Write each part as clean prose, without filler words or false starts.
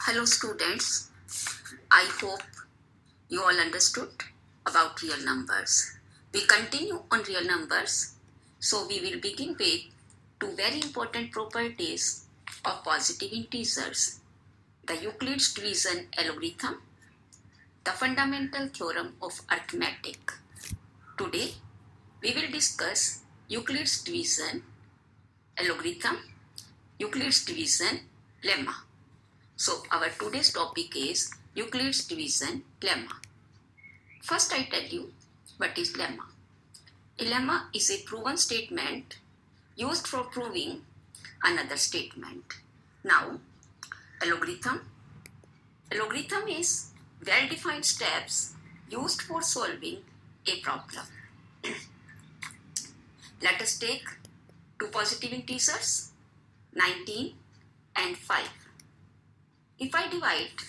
Hello students, I hope you all understood about real numbers. We continue on real numbers, so we will begin with two very important properties of positive integers: the Euclid's division algorithm, the fundamental theorem of arithmetic. Today we will discuss Euclid's division algorithm, Euclid's division lemma. So our today's topic is Euclid's division lemma. First I tell you what is lemma. A lemma is a proven statement used for proving another statement. Now, algorithm is well-defined steps used for solving a problem. Let us take two positive integers, 19 and 5. If I divide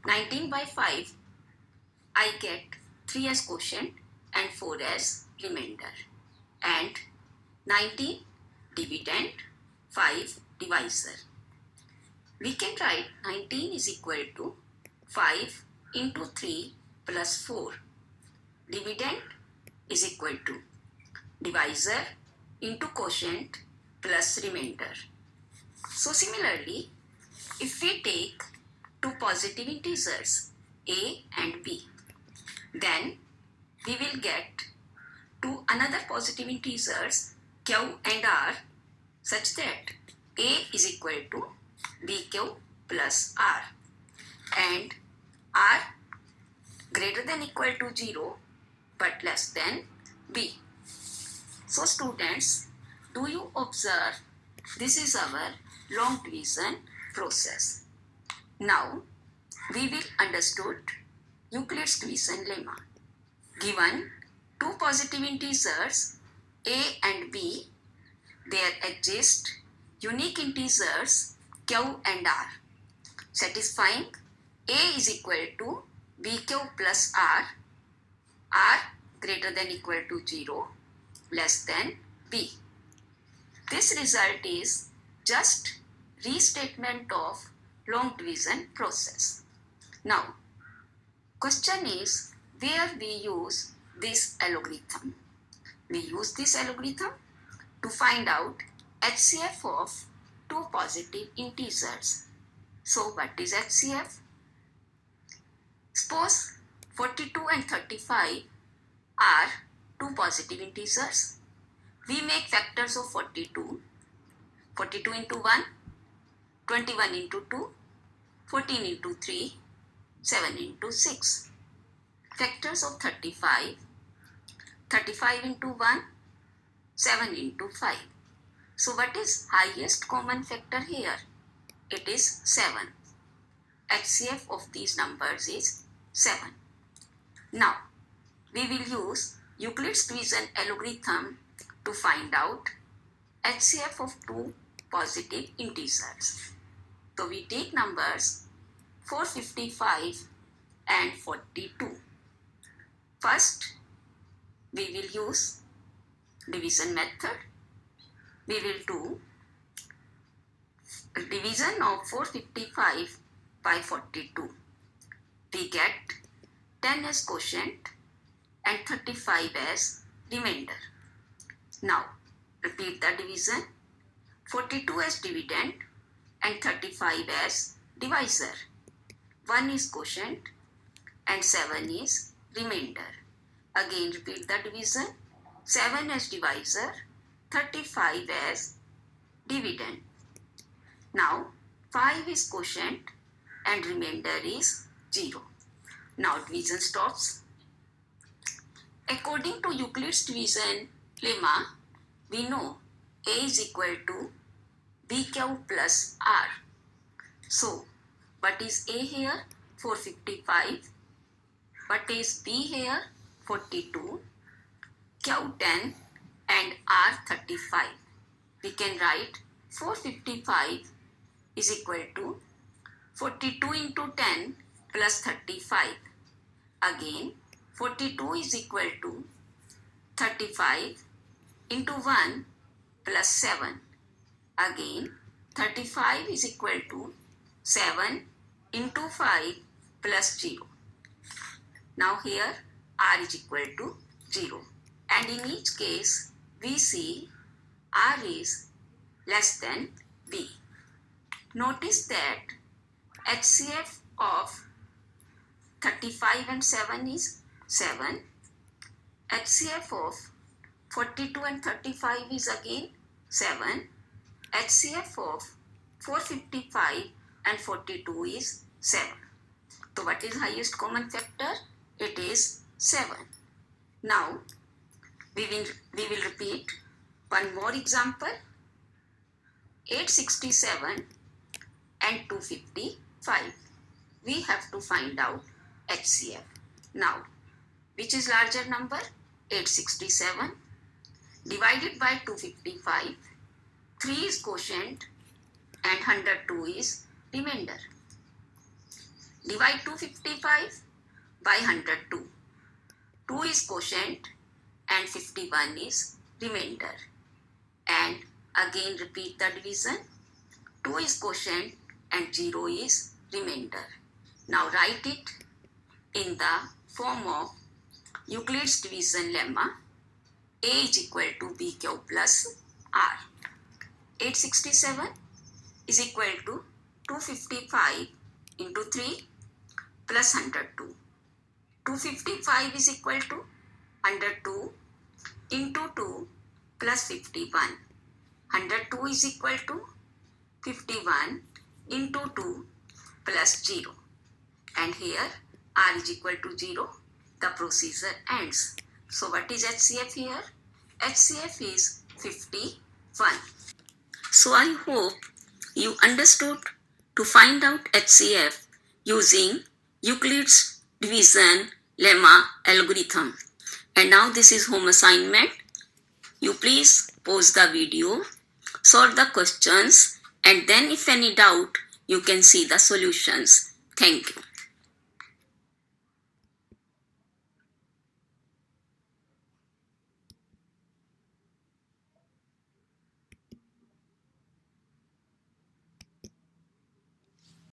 19 by 5, I get 3 as quotient and 4 as remainder. And 19 dividend, 5 divisor. We can write 19 is equal to 5 into 3 plus 4. Dividend is equal to divisor into quotient plus remainder. So similarly, if we take two positive integers a and b, then we will get two another positive integers q and r such that a is equal to bq plus r and r greater than equal to 0 but less than b. So students, do you observe this is our long division process. Now we will understood Euclid's division lemma. Given two positive integers a and b, there exist unique integers q and r, satisfying a is equal to bq plus r greater than equal to 0, less than b. This result is just restatement of long division process. Now, question is where we use this algorithm. We use this algorithm to find out HCF of two positive integers. So what is HCF? Suppose 42 and 35 are two positive integers. We make factors of 42. 42 into 1, 21 into 2, 14 into 3, 7 into 6. Factors of 35, 35 into 1, 7 into 5. So what is highest common factor here? It is 7. HCF of these numbers is 7. Now, we will use Euclid's division algorithm to find out HCF of two positive integers. So we take numbers 455 and 42. First, we will use division method. We will do division of 455 by 42. We get 10 as quotient and 35 as remainder. Now, repeat the division. 42 as dividend and 35 as divisor. 1 is quotient and 7 is remainder. Again repeat the division. 7 as divisor, 35 as dividend. Now 5 is quotient and remainder is 0. Now division stops. According to Euclid's division lemma, we know a is equal to bq plus r. So, what is a here? 455. What is b here? 42. q 10 and r 35. We can write 455 is equal to 42 into 10 plus 35. Again, 42 is equal to 35 into 1 plus 7. Again, 35 is equal to 7 into 5 plus 0. Now here r is equal to 0. And in each case, we see r is less than b. Notice that HCF of 35 and 7 is 7. HCF of 42 and 35 is again 7. HCF of 455 and 42 is 7. So what is highest common factor? It is 7. Now we will repeat one more example. 867 and 255. We have to find out HCF. Now, which is larger number? 867 divided by 255. 3 is quotient and 102 is remainder. Divide 255 by 102. 2 is quotient and 51 is remainder. And again repeat the division. 2 is quotient and 0 is remainder. Now write it in the form of Euclid's division lemma. A is equal to BQ plus R. 867 is equal to 255 into 3 plus 102. 255 is equal to 102 into 2 plus 51. 102 is equal to 51 into 2 plus 0. And here r is equal to 0. The procedure ends. So what is HCF here? HCF is 51. So I hope you understood to find out HCF using Euclid's division lemma algorithm. And now this is home assignment. You please pause the video, solve the questions, and then if any doubt, you can see the solutions. Thank you.